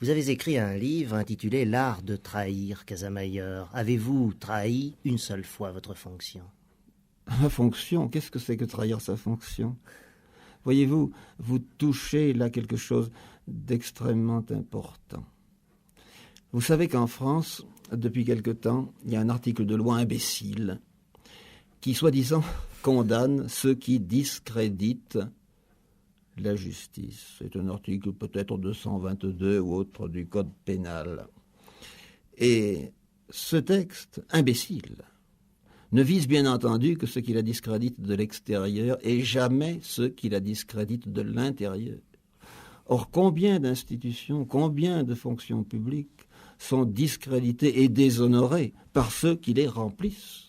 Vous avez écrit un livre intitulé « L'art de trahir », Casamayor. Avez-vous trahi une seule fois votre fonction? Ma fonction, qu'est-ce que c'est que trahir sa fonction? Voyez-vous, vous touchez là quelque chose d'extrêmement important. Vous savez qu'en France, depuis quelque temps, il y a un article de loi imbécile qui, soi-disant, condamne ceux qui discréditent la justice. C'est un article peut-être 222 ou autre du Code pénal. Et ce texte imbécile ne vise bien entendu que ceux qui la discréditent de l'extérieur et jamais ceux qui la discréditent de l'intérieur. Or, combien d'institutions, combien de fonctions publiques sont discréditées et déshonorées par ceux qui les remplissent,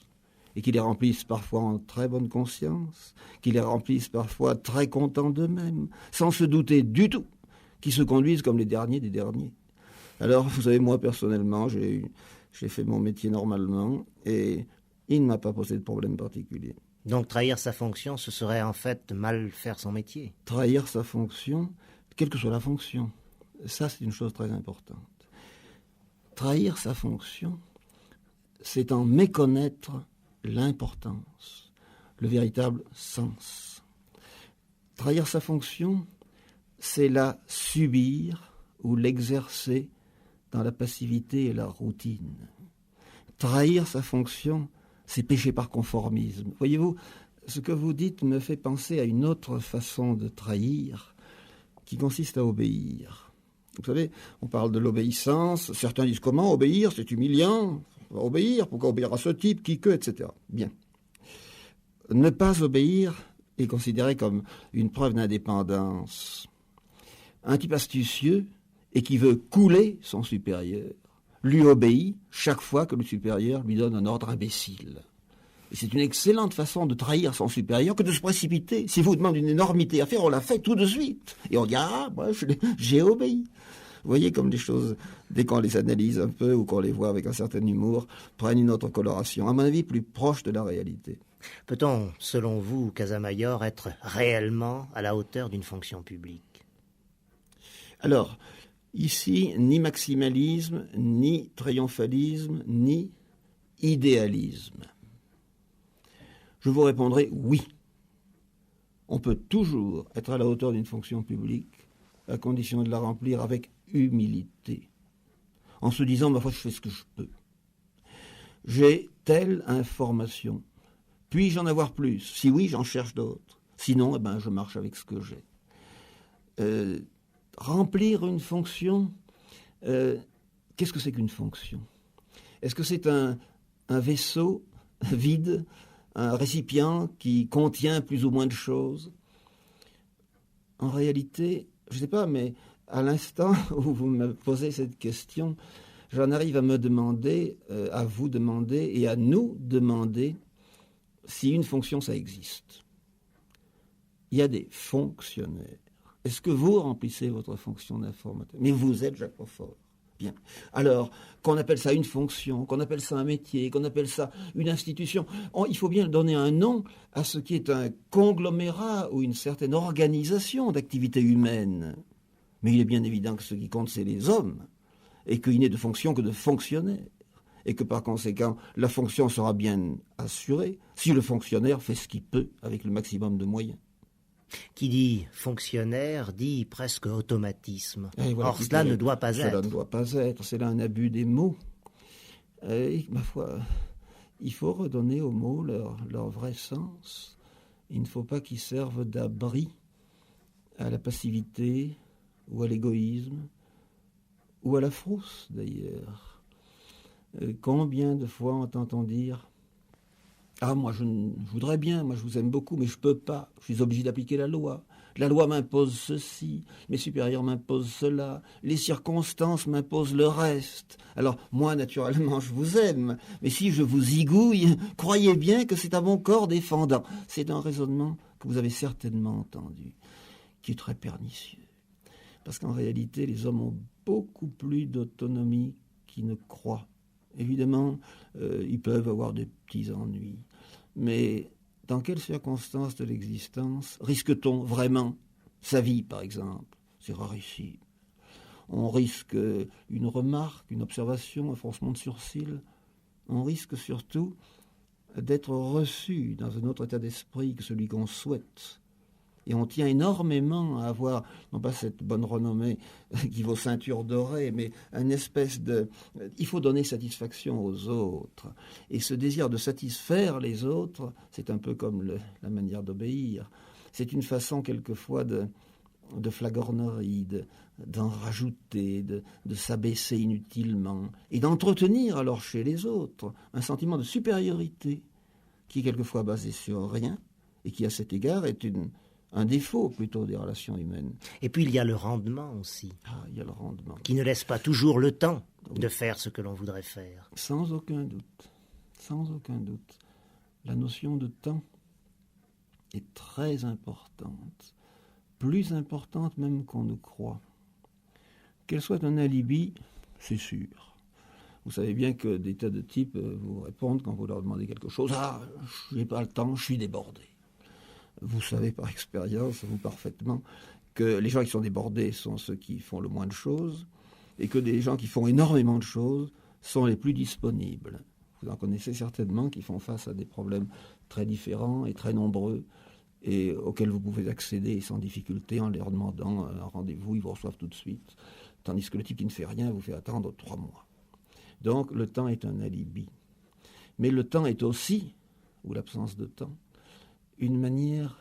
et qui les remplissent parfois en très bonne conscience, qui les remplissent parfois très contents d'eux-mêmes, sans se douter du tout, qui se conduisent comme les derniers des derniers. Alors, vous savez, moi, personnellement, j'ai fait mon métier normalement, et il ne m'a pas posé de problème particulier. Donc trahir sa fonction, ce serait en fait mal faire son métier. Trahir sa fonction, quelle que soit la fonction, ça c'est une chose très importante. Trahir sa fonction, c'est en méconnaître l'importance, le véritable sens. Trahir sa fonction, c'est la subir ou l'exercer dans la passivité et la routine. Trahir sa fonction, c'est pécher par conformisme. Voyez-vous, ce que vous dites me fait penser à une autre façon de trahir qui consiste à obéir. Vous savez, on parle de l'obéissance. Certains disent comment obéir, c'est humiliant. On va obéir, pourquoi obéir à ce type, qui que, etc. Bien. Ne pas obéir est considéré comme une preuve d'indépendance. Un type astucieux et qui veut couler son supérieur lui obéit chaque fois que le supérieur lui donne un ordre imbécile. Et c'est une excellente façon de trahir son supérieur que de se précipiter. Si vous demande une énormité à faire, on la fait tout de suite. Et on dit, ah, moi, j'ai obéi. Vous voyez comme les choses, dès qu'on les analyse un peu ou qu'on les voit avec un certain humour, prennent une autre coloration, à mon avis, plus proche de la réalité. Peut-on, selon vous, Casamayor, être réellement à la hauteur d'une fonction publique? Alors, ici, ni maximalisme, ni triomphalisme, ni idéalisme. Je vous répondrai oui. On peut toujours être à la hauteur d'une fonction publique, à condition de la remplir avec humilité, en se disant, ma foi, je fais ce que je peux. J'ai telle information. Puis-je en avoir plus? Si oui, j'en cherche d'autres. Sinon, je marche avec ce que j'ai. Remplir une fonction, qu'est-ce que c'est qu'une fonction? Est-ce que c'est un vaisseau vide, un récipient qui contient plus ou moins de choses? En réalité, je ne sais pas, mais à l'instant où vous me posez cette question, j'en arrive à me demander, à vous demander et à nous demander si une fonction, ça existe. Il y a des fonctionnaires. Est-ce que vous remplissez votre fonction d'informateur? Mais vous êtes Jacques Montfort. Bien. Alors, qu'on appelle ça une fonction, qu'on appelle ça un métier, qu'on appelle ça une institution, il faut bien donner un nom à ce qui est un conglomérat ou une certaine organisation d'activités humaines. Mais il est bien évident que ce qui compte, c'est les hommes, et qu'il n'est de fonction que de fonctionnaires, et que par conséquent, la fonction sera bien assurée si le fonctionnaire fait ce qu'il peut avec le maximum de moyens. Qui dit fonctionnaire dit presque automatisme. Voilà, or, cela ne doit pas être. Cela ne doit pas être. C'est là un abus des mots. Et, ma foi, il faut redonner aux mots leur vrai sens. Il ne faut pas qu'ils servent d'abri à la passivité ou à l'égoïsme ou à la frousse, d'ailleurs. Combien de fois entend-on dire « Ah, moi, je voudrais bien, moi, je vous aime beaucoup, mais je ne peux pas. Je suis obligé d'appliquer la loi. La loi m'impose ceci, mes supérieurs m'imposent cela, les circonstances m'imposent le reste. Alors, moi, naturellement, je vous aime, mais si je vous zigouille, croyez bien que c'est à mon corps défendant. » C'est un raisonnement que vous avez certainement entendu, qui est très pernicieux. Parce qu'en réalité, les hommes ont beaucoup plus d'autonomie qu'ils ne croient. Évidemment, ils peuvent avoir des petits ennuis. Mais dans quelles circonstances de l'existence risque-t-on vraiment sa vie, par exemple? C'est rarissime. on risque une remarque, une observation, un froncement de sourcil. On risque surtout d'être reçu dans un autre état d'esprit que celui qu'on souhaite. Et on tient énormément à avoir, non pas cette bonne renommée qui vaut ceinture dorée, mais une espèce de... Il faut donner satisfaction aux autres. Et ce désir de satisfaire les autres, c'est un peu comme la manière d'obéir. C'est une façon quelquefois de flagornerie, d'en rajouter, de s'abaisser inutilement, et d'entretenir alors chez les autres un sentiment de supériorité qui est quelquefois basé sur rien, et qui à cet égard est un défaut plutôt des relations humaines. Et puis il y a le rendement aussi. Ah, il y a le rendement. Qui ne laisse pas toujours le temps de faire ce que l'on voudrait faire. Sans aucun doute. Sans aucun doute. La notion de temps est très importante. Plus importante même qu'on ne croit. Qu'elle soit un alibi, c'est sûr. Vous savez bien que des tas de types vous répondent quand vous leur demandez quelque chose. « Ah, je n'ai pas le temps, je suis débordé. » Vous savez par expérience, vous parfaitement, que les gens qui sont débordés sont ceux qui font le moins de choses et que des gens qui font énormément de choses sont les plus disponibles. Vous en connaissez certainement qui font face à des problèmes très différents et très nombreux et auxquels vous pouvez accéder sans difficulté en leur demandant un rendez-vous, ils vous reçoivent tout de suite. Tandis que le type qui ne fait rien vous fait attendre 3 mois. Donc le temps est un alibi. Mais le temps est aussi, ou l'absence de temps, une manière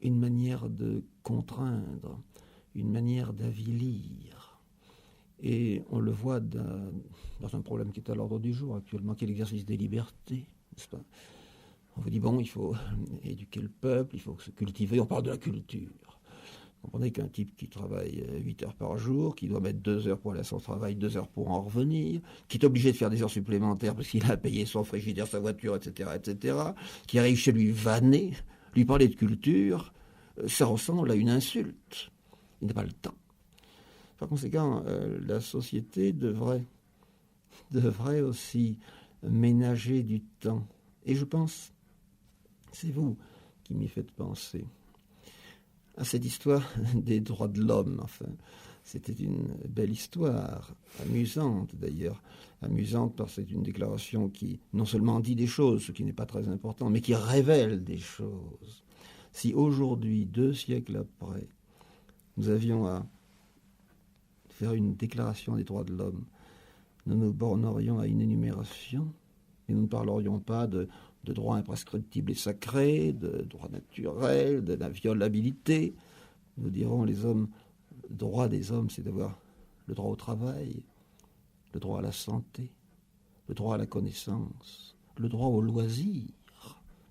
de contraindre, une manière d'avilir. Et on le voit dans un problème qui est à l'ordre du jour actuellement, qui est l'exercice des libertés, n'est-ce pas ? On vous dit, bon, il faut éduquer le peuple, il faut se cultiver, on parle de la culture. Vous comprenez qu'un type qui travaille 8 heures par jour, qui doit mettre 2 heures pour aller à son travail, 2 heures pour en revenir, qui est obligé de faire des heures supplémentaires parce qu'il a payé son frigidaire, sa voiture, etc., qui arrive chez lui vanné, lui parler de culture, ça ressemble à une insulte. Il n'a pas le temps. Par conséquent, la société devrait aussi ménager du temps. Et je pense, c'est vous qui m'y faites penser, à cette histoire des droits de l'homme. Enfin, c'était une belle histoire, amusante d'ailleurs. Amusante parce que c'est une déclaration qui non seulement dit des choses, ce qui n'est pas très important, mais qui révèle des choses. Si aujourd'hui, 2 siècles après, nous avions à faire une déclaration des droits de l'homme, nous nous bornerions à une énumération, et nous ne parlerions pas de droits imprescriptibles et sacrés, de droits naturels, de l'inviolabilité. Nous dirons le droit des hommes, c'est d'avoir le droit au travail, le droit à la santé, le droit à la connaissance, le droit au loisir,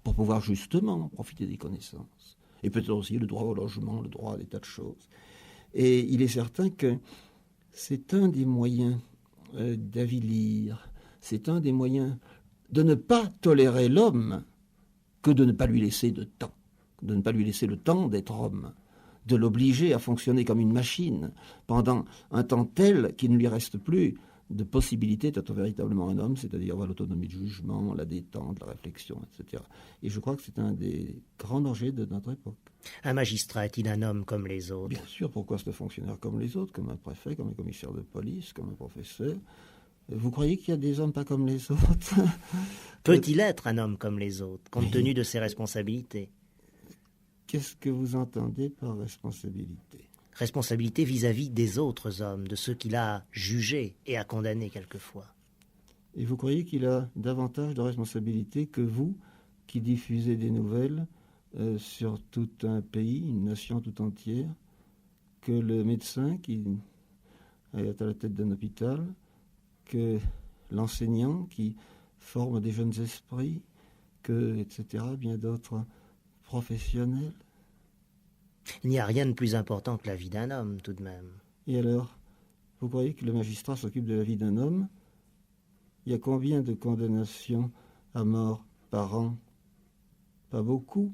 pour pouvoir justement profiter des connaissances. Et peut-être aussi le droit au logement, le droit à des tas de choses. Et il est certain que c'est un des moyens d'avilir, c'est un des moyens de ne pas tolérer l'homme que de ne pas lui laisser de temps, de ne pas lui laisser le temps d'être homme, de l'obliger à fonctionner comme une machine pendant un temps tel qu'il ne lui reste plus de possibilité d'être véritablement un homme, c'est-à-dire avoir l'autonomie de jugement, la détente, la réflexion, etc. Et je crois que c'est un des grands dangers de notre époque. Un magistrat est-il un homme comme les autres ? Bien sûr, pourquoi c'est un fonctionnaire comme les autres, comme un préfet, comme un commissaire de police, comme un professeur ? Vous croyez qu'il y a des hommes pas comme les autres ? Peut-il être un homme comme les autres, compte tenu de ses responsabilités ? Qu'est-ce que vous entendez par responsabilité ? Responsabilité vis-à-vis des autres hommes, de ceux qu'il a jugés et a condamnés quelquefois. Et vous croyez qu'il a davantage de responsabilités que vous, qui diffusez des nouvelles sur tout un pays, une nation tout entière, que le médecin qui est à la tête d'un hôpital, que l'enseignant qui forme des jeunes esprits, que, etc., bien d'autres professionnels. Il n'y a rien de plus important que la vie d'un homme, tout de même. Et alors, vous croyez que le magistrat s'occupe de la vie d'un homme ? Il y a combien de condamnations à mort par an ? Pas beaucoup.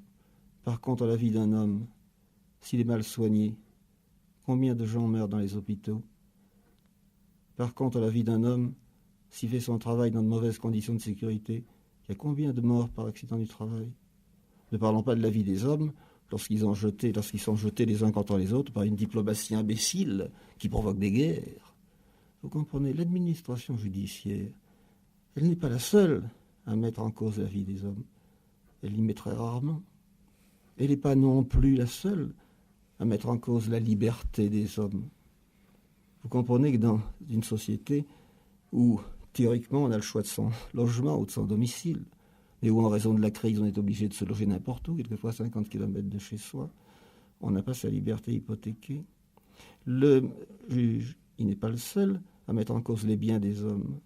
Par contre, la vie d'un homme, s'il est mal soigné, combien de gens meurent dans les hôpitaux ? Par contre, la vie d'un homme, s'il fait son travail dans de mauvaises conditions de sécurité, il y a combien de morts par accident du travail ? Ne parlons pas de la vie des hommes, lorsqu'ils sont jetés les uns contre les autres par une diplomatie imbécile qui provoque des guerres. Vous comprenez, l'administration judiciaire, elle n'est pas la seule à mettre en cause la vie des hommes. Elle y met très rarement. Elle n'est pas non plus la seule à mettre en cause la liberté des hommes. Vous comprenez que dans une société où, théoriquement, on a le choix de son logement ou de son domicile, mais où, en raison de la crise, on est obligé de se loger n'importe où, quelquefois 50 km de chez soi, on n'a pas sa liberté hypothéquée. Le juge, il n'est pas le seul à mettre en cause les biens des hommes.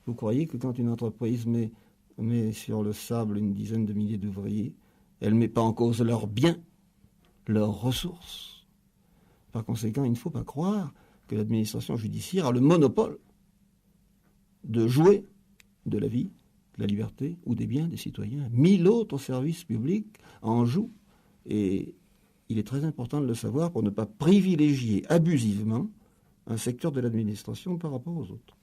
Vous croyez que quand une entreprise met sur le sable une dizaine de milliers d'ouvriers, elle ne met pas en cause leurs biens, leurs ressources? Par conséquent, il ne faut pas croire que l'administration judiciaire a le monopole de jouer de la vie, de la liberté ou des biens des citoyens. 1000 autres services publics en jouent. Et il est très important de le savoir pour ne pas privilégier abusivement un secteur de l'administration par rapport aux autres.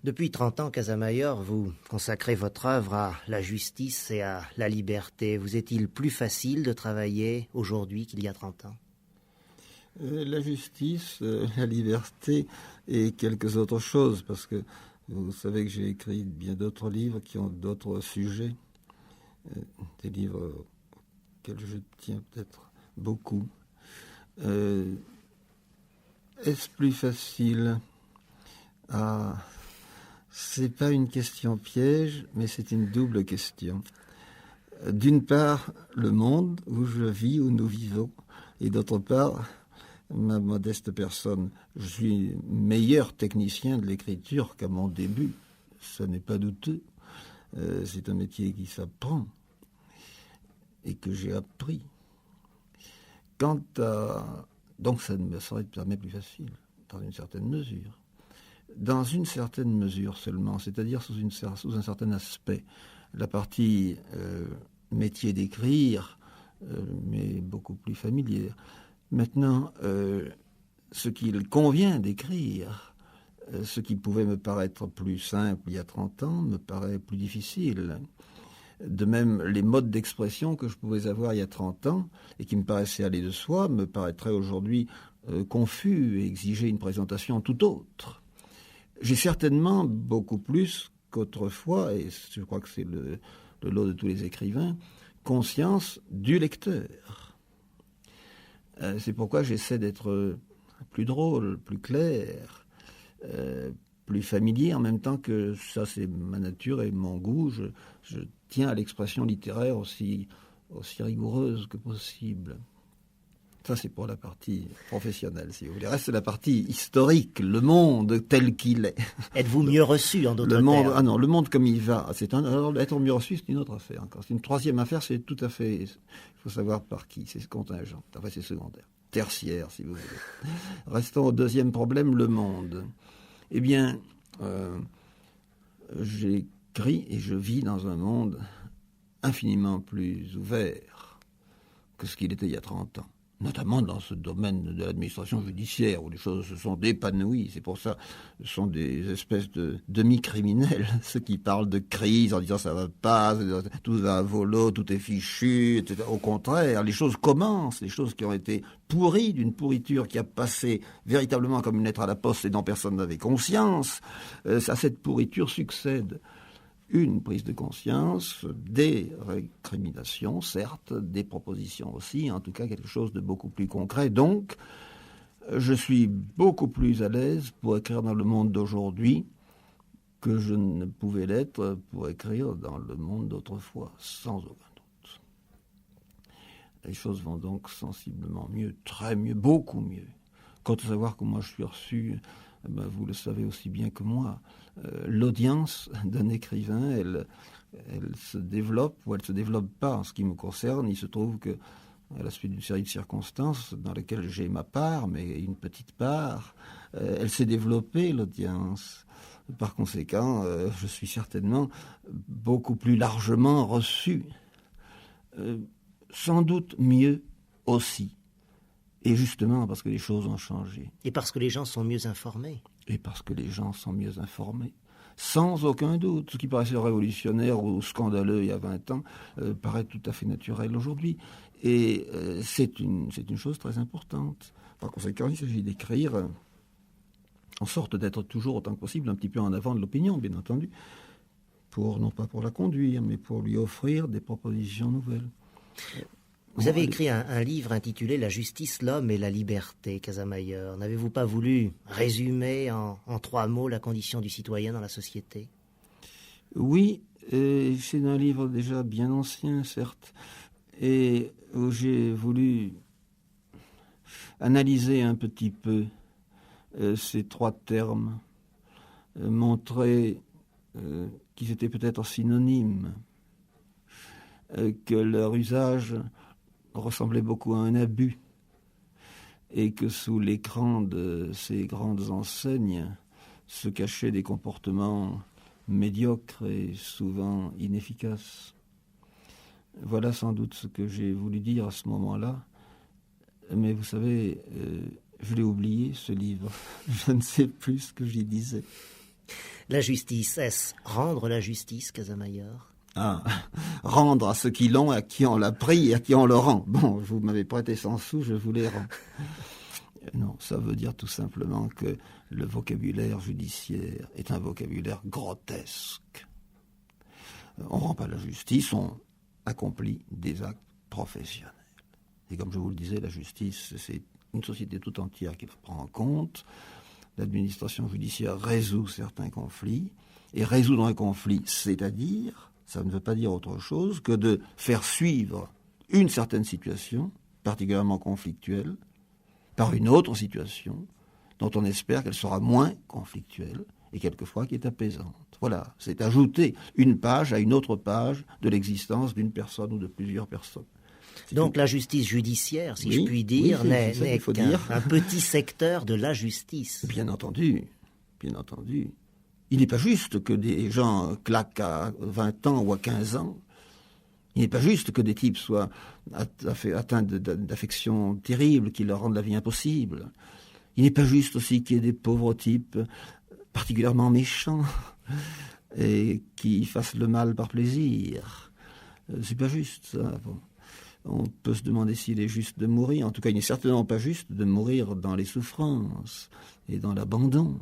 Depuis 30 ans, Casamayor, vous consacrez votre œuvre à la justice et à la liberté. Vous est-il plus facile de travailler aujourd'hui qu'il y a 30 ans ? La justice, la liberté et quelques autres choses, parce que vous savez que j'ai écrit bien d'autres livres qui ont d'autres sujets. des livres auxquels je tiens peut-être beaucoup. Est-ce plus facile? C'est pas une question piège, mais c'est une double question. D'une part, le monde où je vis, où nous vivons, et d'autre part, ma modeste personne. Je suis meilleur technicien de l'écriture qu'à mon début, ce n'est pas douteux. C'est un métier qui s'apprend et que j'ai appris. Donc ça me serait jamais plus facile, dans une certaine mesure. Dans une certaine mesure seulement, c'est-à-dire sous un certain aspect. La partie métier d'écrire m'est beaucoup plus familière. Maintenant, ce qu'il convient d'écrire, ce qui pouvait me paraître plus simple il y a 30 ans, me paraît plus difficile. De même, les modes d'expression que je pouvais avoir il y a 30 ans et qui me paraissaient aller de soi me paraîtraient aujourd'hui confus et exiger une présentation tout autre. J'ai certainement beaucoup plus qu'autrefois, et je crois que c'est le lot de tous les écrivains, conscience du lecteur. C'est pourquoi j'essaie d'être plus drôle, plus clair, plus familier, en même temps que ça c'est ma nature et mon goût. Je tiens à l'expression littéraire aussi rigoureuse que possible. Ça, c'est pour la partie professionnelle, si vous voulez. Reste la partie historique, le monde tel qu'il est. Êtes-vous mieux reçu, en d'autres termes? Ah non, le monde comme il va. Alors, être mieux reçu, c'est une autre affaire encore. C'est une troisième affaire, c'est tout à fait... Il faut savoir par qui, c'est contingent. Enfin, c'est secondaire. Tertiaire, si vous voulez. Restons au deuxième problème, le monde. Eh bien, j'écris et je vis dans un monde infiniment plus ouvert que ce qu'il était il y a 30 ans. Notamment dans ce domaine de l'administration judiciaire, où les choses se sont épanouies. C'est pour ça ce sont des espèces de demi-criminels, ceux qui parlent de crise en disant ça va pas, tout va à volo, tout est fichu, etc. Au contraire, les choses commencent, les choses qui ont été pourries, d'une pourriture qui a passé véritablement comme une lettre à la poste et dont personne n'avait conscience. À cette pourriture succède une prise de conscience, des récriminations, certes, des propositions aussi, en tout cas quelque chose de beaucoup plus concret. Donc, je suis beaucoup plus à l'aise pour écrire dans le monde d'aujourd'hui que je ne pouvais l'être pour écrire dans le monde d'autrefois, sans aucun doute. Les choses vont donc sensiblement mieux, très mieux, beaucoup mieux. Quant à savoir comment je suis reçu, vous le savez aussi bien que moi, l'audience d'un écrivain, elle se développe ou elle ne se développe pas. En ce qui me concerne, il se trouve que, à la suite d'une série de circonstances dans lesquelles j'ai ma part, mais une petite part, elle s'est développée, l'audience. Par conséquent, je suis certainement beaucoup plus largement reçu. Sans doute mieux aussi. Et justement parce que les choses ont changé. Et parce que les gens sont mieux informés. Et parce que les gens sont mieux informés. Sans aucun doute. Ce qui paraissait révolutionnaire ou scandaleux il y a 20 ans paraît tout à fait naturel aujourd'hui. Et c'est une chose très importante. Par conséquent, il s'agit d'écrire en sorte d'être toujours autant que possible un petit peu en avant de l'opinion, bien entendu. Non pas pour la conduire, mais pour lui offrir des propositions nouvelles. Vous avez écrit un livre intitulé « La justice, l'homme et la liberté », Casamayor. N'avez-vous pas voulu résumer en 3 mots la condition du citoyen dans la société? Oui, c'est un livre déjà bien ancien, certes, et où j'ai voulu analyser un petit peu ces 3 termes, montrer qu'ils étaient peut-être synonymes, que leur usage ressemblait beaucoup à un abus et que sous l'écran de ces grandes enseignes se cachaient des comportements médiocres et souvent inefficaces. Voilà sans doute ce que j'ai voulu dire à ce moment-là. Mais vous savez, je l'ai oublié, ce livre. Je ne sais plus ce que j'y disais. La justice, est-ce rendre la justice, Casamayor? Rendre à ceux qui l'ont, à qui on l'a pris et à qui on le rend. Bon, vous m'avez prêté 100 sous, je vous les rends. Non, ça veut dire tout simplement que le vocabulaire judiciaire est un vocabulaire grotesque. On ne rend pas la justice, accompli des actes professionnels. Et comme je vous le disais, la justice, c'est une société tout entière qui la prend en compte. L'administration judiciaire résout certains conflits. Et résoudre un conflit, c'est-à-dire, ça ne veut pas dire autre chose que de faire suivre une certaine situation, particulièrement conflictuelle, par une autre situation dont on espère qu'elle sera moins conflictuelle et quelquefois qui est apaisante. Voilà, c'est ajouter une page à une autre page de l'existence d'une personne ou de plusieurs personnes. Donc la justice judiciaire, si je puis dire, n'est qu'un petit secteur de la justice. Bien entendu, bien entendu. Il n'est pas juste que des gens claquent à 20 ans ou à 15 ans. Il n'est pas juste que des types soient atteints d'affections terribles qui leur rendent la vie impossible. Il n'est pas juste aussi qu'il y ait des pauvres types particulièrement méchants et qui fassent le mal par plaisir. C'est pas juste, ça. Bon. On peut se demander s'il est juste de mourir. En tout cas, il n'est certainement pas juste de mourir dans les souffrances et dans l'abandon.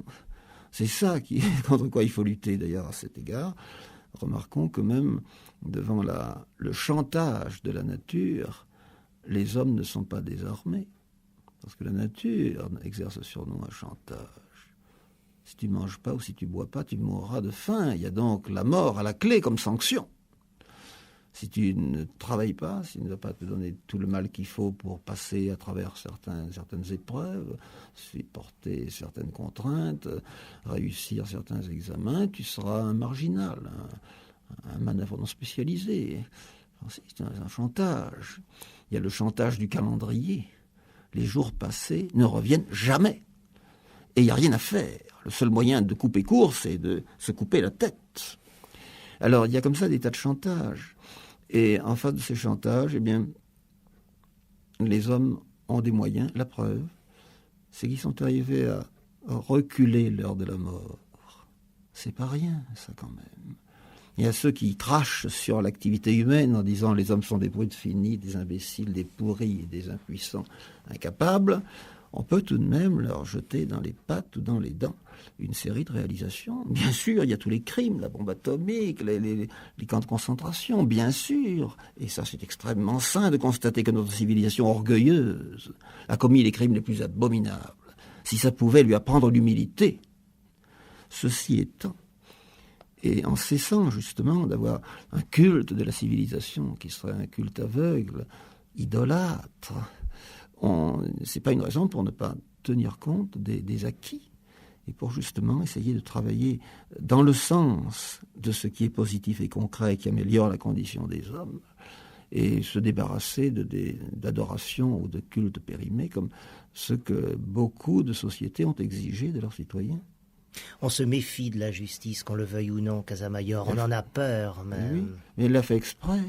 C'est ça contre quoi il faut lutter, d'ailleurs, à cet égard. Remarquons que même devant le chantage de la nature, les hommes ne sont pas désarmés. Parce que la nature exerce sur nous un chantage. Si tu ne manges pas ou si tu ne bois pas, tu mourras de faim. Il y a donc la mort à la clé comme sanction. Si tu ne travailles pas, si tu ne vas pas te donner tout le mal qu'il faut pour passer à travers certaines épreuves, supporter certaines contraintes, réussir certains examens, tu seras un marginal, un manœuvre non spécialisé. C'est un chantage. Il y a le chantage du calendrier. Les jours passés ne reviennent jamais. Et il n'y a rien à faire. Le seul moyen de couper court, c'est de se couper la tête. Alors, il y a comme ça des tas de chantages. Et en face de ces chantages, eh bien, les hommes ont des moyens. La preuve, c'est qu'ils sont arrivés à reculer l'heure de la mort. C'est pas rien, ça, quand même. Il y a ceux qui crachent sur l'activité humaine en disant les hommes sont des brutes finis, des imbéciles, des pourris, des impuissants, incapables. On peut tout de même leur jeter dans les pattes ou dans les dents une série de réalisations. Bien sûr, il y a tous les crimes, la bombe atomique, les camps de concentration, bien sûr. Et ça, c'est extrêmement sain de constater que notre civilisation orgueilleuse a commis les crimes les plus abominables. Si ça pouvait lui apprendre l'humilité. Ceci étant, et en cessant justement d'avoir un culte de la civilisation qui serait un culte aveugle, idolâtre, c'est pas une raison pour ne pas tenir compte des acquis et pour justement essayer de travailler dans le sens de ce qui est positif et concret, qui améliore la condition des hommes, et se débarrasser d'adoration ou de cultes périmés comme ce que beaucoup de sociétés ont exigé de leurs citoyens. On se méfie de la justice, qu'on le veuille ou non, Casamayor. On en a peur, même. Oui, mais elle l'a fait exprès.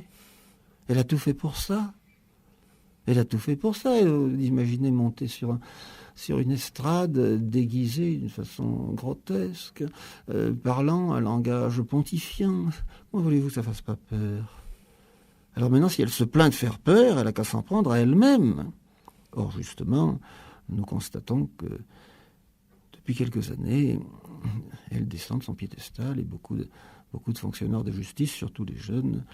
Elle a tout fait pour ça. Elle a tout fait pour ça. Imaginez monter sur une estrade déguisée d'une façon grotesque, parlant un langage pontifiant. Comment voulez-vous que ça fasse pas peur? Alors maintenant, si elle se plaint de faire peur, elle n'a qu'à s'en prendre à elle-même. Or, justement, nous constatons que depuis quelques années, elle descend de son piédestal et beaucoup de fonctionnaires de justice, surtout les jeunes,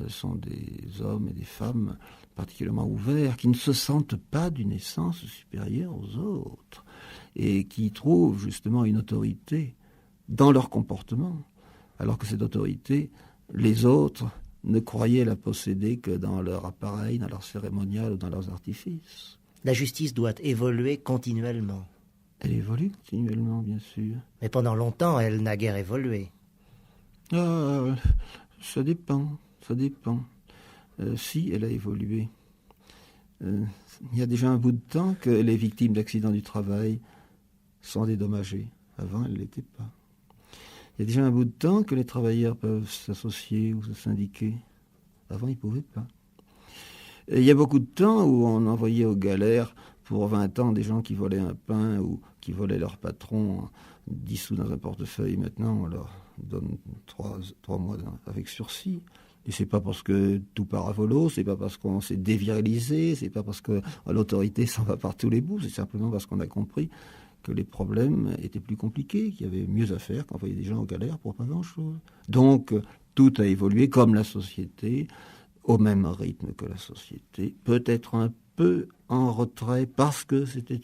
sont des hommes et des femmes particulièrement ouverts, qui ne se sentent pas d'une essence supérieure aux autres et qui trouvent justement une autorité dans leur comportement, alors que cette autorité, les autres ne croyaient la posséder que dans leur appareil, dans leur cérémonial ou dans leurs artifices. La justice doit évoluer continuellement. Elle évolue continuellement, bien sûr. Mais pendant longtemps, elle n'a guère évolué. Ça dépend. Si, elle a évolué. Il y a déjà un bout de temps que les victimes d'accidents du travail sont dédommagées. Avant, elles ne l'étaient pas. Il y a déjà un bout de temps que les travailleurs peuvent s'associer ou se syndiquer. Avant, ils ne pouvaient pas. Et il y a beaucoup de temps où on envoyait aux galères pour 20 ans des gens qui volaient un pain ou qui volaient leur patron dissous dans un portefeuille. Maintenant, on leur donne 3 mois avec sursis. Et c'est pas parce que tout part à volo, c'est pas parce qu'on s'est dévirilisé, c'est pas parce que l'autorité s'en va par tous les bouts, c'est simplement parce qu'on a compris que les problèmes étaient plus compliqués, qu'il y avait mieux à faire qu'envoyer des gens aux galères pour pas grand-chose. Donc, tout a évolué comme la société au même rythme que la société, peut-être un peu en retrait parce que c'était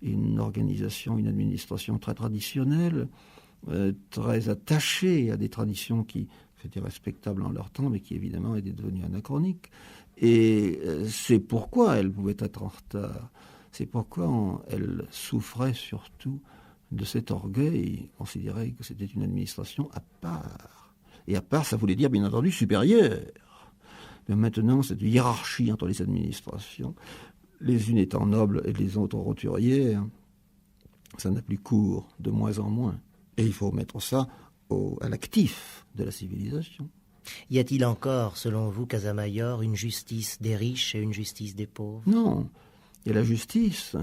une organisation, une administration très traditionnelle, très attachée à des traditions qui étaient respectables en leur temps, mais qui évidemment étaient devenues anachroniques. Et c'est pourquoi elle pouvait être en retard. C'est pourquoi elle souffrait surtout de cet orgueil, considérait que c'était une administration à part. Et à part, ça voulait dire, bien entendu, supérieure. Mais maintenant, cette hiérarchie entre les administrations, les unes étant nobles et les autres roturières, ça n'a plus cours, de moins en moins. Et il faut mettre ça à l'actif de la civilisation. Y a-t-il encore, selon vous, Casamayor, une justice des riches et une justice des pauvres? Non, il y a la justice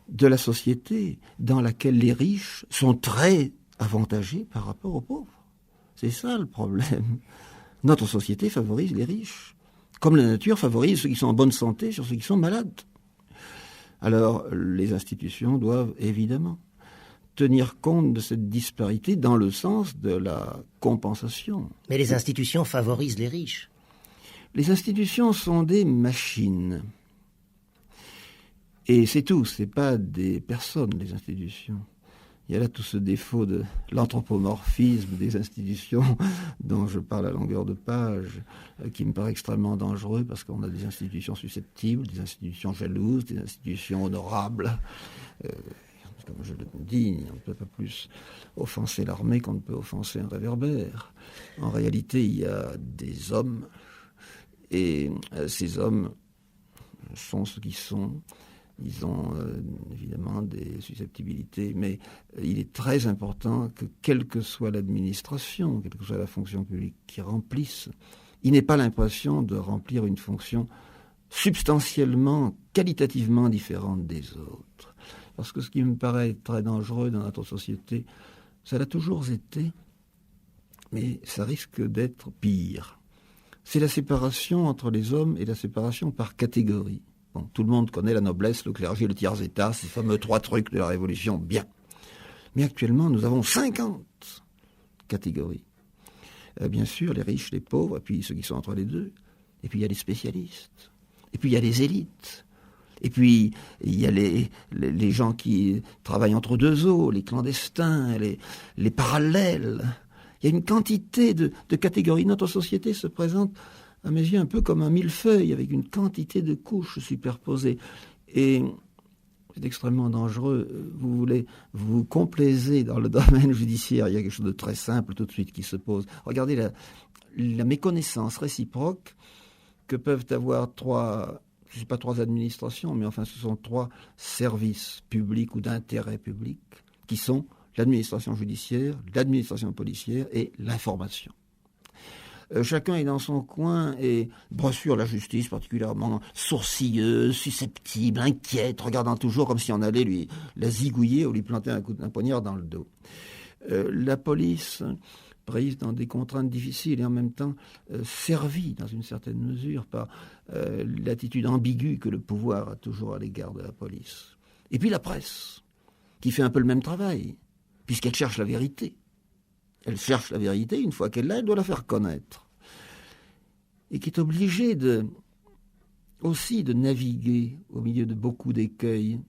de la société dans laquelle les riches sont très avantagés par rapport aux pauvres. C'est ça le problème. Notre société favorise les riches, comme la nature favorise ceux qui sont en bonne santé sur ceux qui sont malades. Alors, les institutions doivent évidemment tenir compte de cette disparité dans le sens de la compensation. Mais les institutions favorisent les riches. Les institutions sont des machines. Et c'est tout, c'est pas des personnes, les institutions. Il y a là tout ce défaut de l'anthropomorphisme des institutions dont je parle à longueur de page, qui me paraît extrêmement dangereux parce qu'on a des institutions susceptibles, des institutions jalouses, des institutions honorables. Comme je le dis, on ne peut pas plus offenser l'armée qu'on ne peut offenser un réverbère. En réalité, il y a des hommes, et ces hommes sont ce qu'ils sont. Ils ont évidemment des susceptibilités, mais il est très important que, quelle que soit l'administration, quelle que soit la fonction publique qu'ils remplissent, ils n'aient pas l'impression de remplir une fonction substantiellement, qualitativement différente des autres. Parce que ce qui me paraît très dangereux dans notre société, ça l'a toujours été, mais ça risque d'être pire. C'est la séparation entre les hommes et la séparation par catégorie. Bon, tout le monde connaît la noblesse, le clergé, le tiers-état, ces fameux 3 trucs de la Révolution, bien. Mais actuellement, nous avons 50 catégories. Bien sûr, les riches, les pauvres, et puis ceux qui sont entre les deux. Et puis il y a les spécialistes. Et puis il y a les élites. Et puis il y a les gens qui travaillent entre deux eaux, les clandestins, les parallèles. Il y a une quantité de catégories. Notre société se présente à mes yeux un peu comme un millefeuille avec une quantité de couches superposées. Et c'est extrêmement dangereux. Vous voulez vous complaiser dans le domaine judiciaire. Il y a quelque chose de très simple tout de suite qui se pose. Regardez la méconnaissance réciproque que peuvent avoir je ne sais pas 3 administrations, mais enfin ce sont 3 services publics ou d'intérêt public qui sont l'administration judiciaire, l'administration policière et l'information. Chacun est dans son coin et, bien sûr, la justice particulièrement sourcilleuse, susceptible, inquiète, regardant toujours comme si on allait la zigouiller ou lui planter un poignard dans le dos. La police, prise dans des contraintes difficiles et en même temps servie dans une certaine mesure par l'attitude ambiguë que le pouvoir a toujours à l'égard de la police. Et puis la presse, qui fait un peu le même travail, puisqu'elle cherche la vérité. Elle cherche la vérité, une fois qu'elle l'a, elle doit la faire connaître. Et qui est obligée aussi de naviguer au milieu de beaucoup d'écueils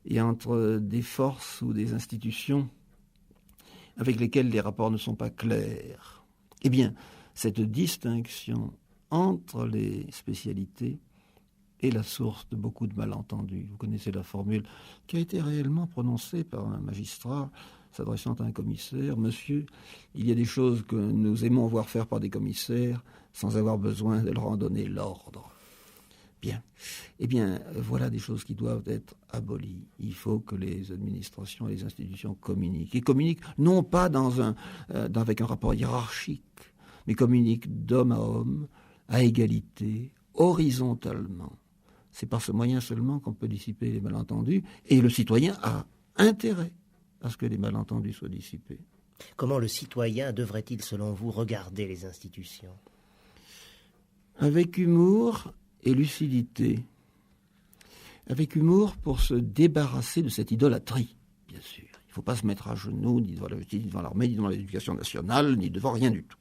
et entre des forces ou des institutions avec lesquelles les rapports ne sont pas clairs. Eh bien, cette distinction entre les spécialités est la source de beaucoup de malentendus. Vous connaissez la formule qui a été réellement prononcée par un magistrat s'adressant à un commissaire. « Monsieur, il y a des choses que nous aimons voir faire par des commissaires sans avoir besoin de leur en donner l'ordre. » Bien. Eh bien, voilà des choses qui doivent être abolies. Il faut que les administrations et les institutions communiquent. Et communiquent non pas avec un rapport hiérarchique, mais communiquent d'homme à homme, à égalité, horizontalement. C'est par ce moyen seulement qu'on peut dissiper les malentendus. Et le citoyen a intérêt à ce que les malentendus soient dissipés. Comment le citoyen devrait-il, selon vous, regarder les institutions? Avec humour et lucidité. Avec humour pour se débarrasser de cette idolâtrie, bien sûr. Il ne faut pas se mettre à genoux, ni devant la justice, ni devant l'armée, ni devant l'éducation nationale, ni devant rien du tout.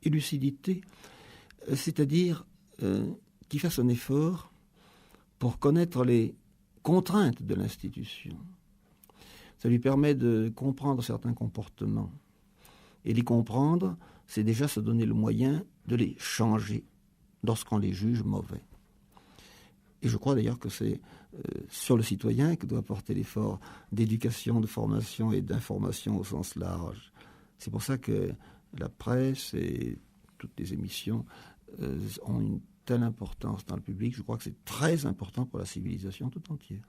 Et lucidité c'est-à-dire qu'il fasse un effort pour connaître les contraintes de l'institution. Ça lui permet de comprendre certains comportements. Et les comprendre, c'est déjà se donner le moyen de les changer lorsqu'on les juge mauvais. Et je crois d'ailleurs que c'est sur le citoyen que doit porter l'effort d'éducation, de formation et d'information au sens large. C'est pour ça que la presse et toutes les émissions ont une telle importance dans le public. Je crois que c'est très important pour la civilisation tout entière.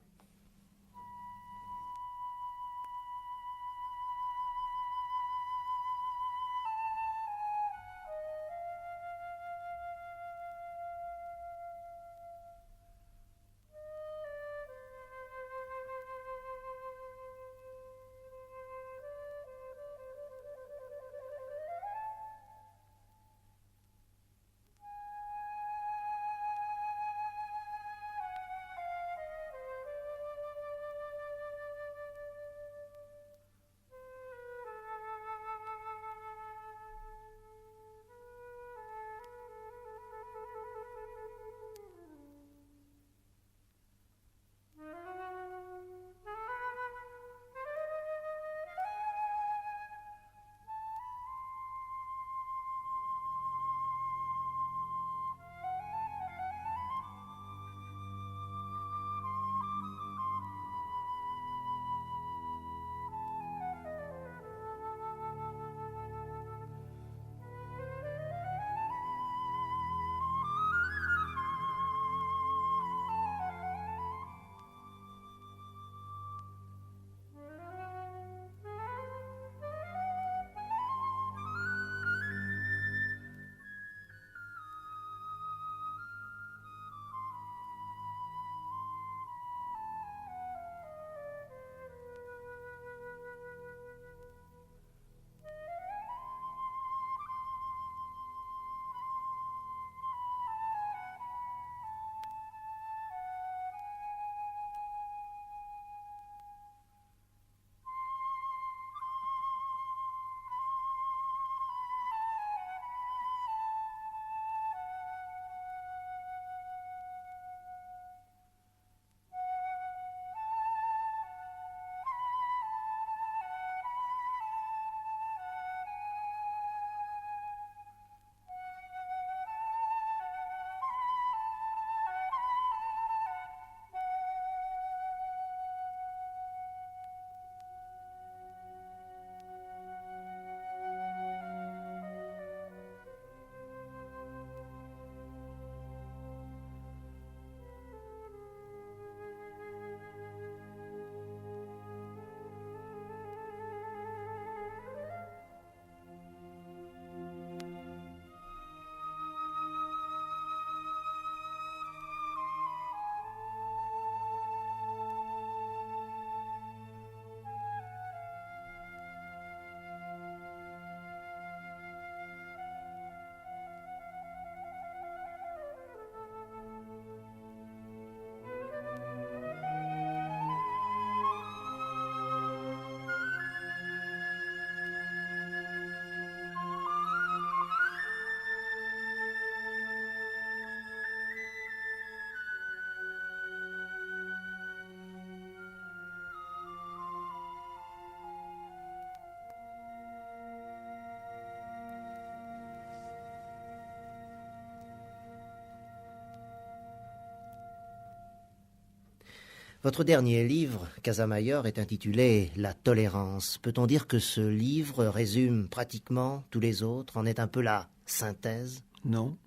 Votre dernier livre, Casamayor, est intitulé La tolérance. Peut-on dire que ce livre résume pratiquement tous les autres, en est un peu la synthèse? Non.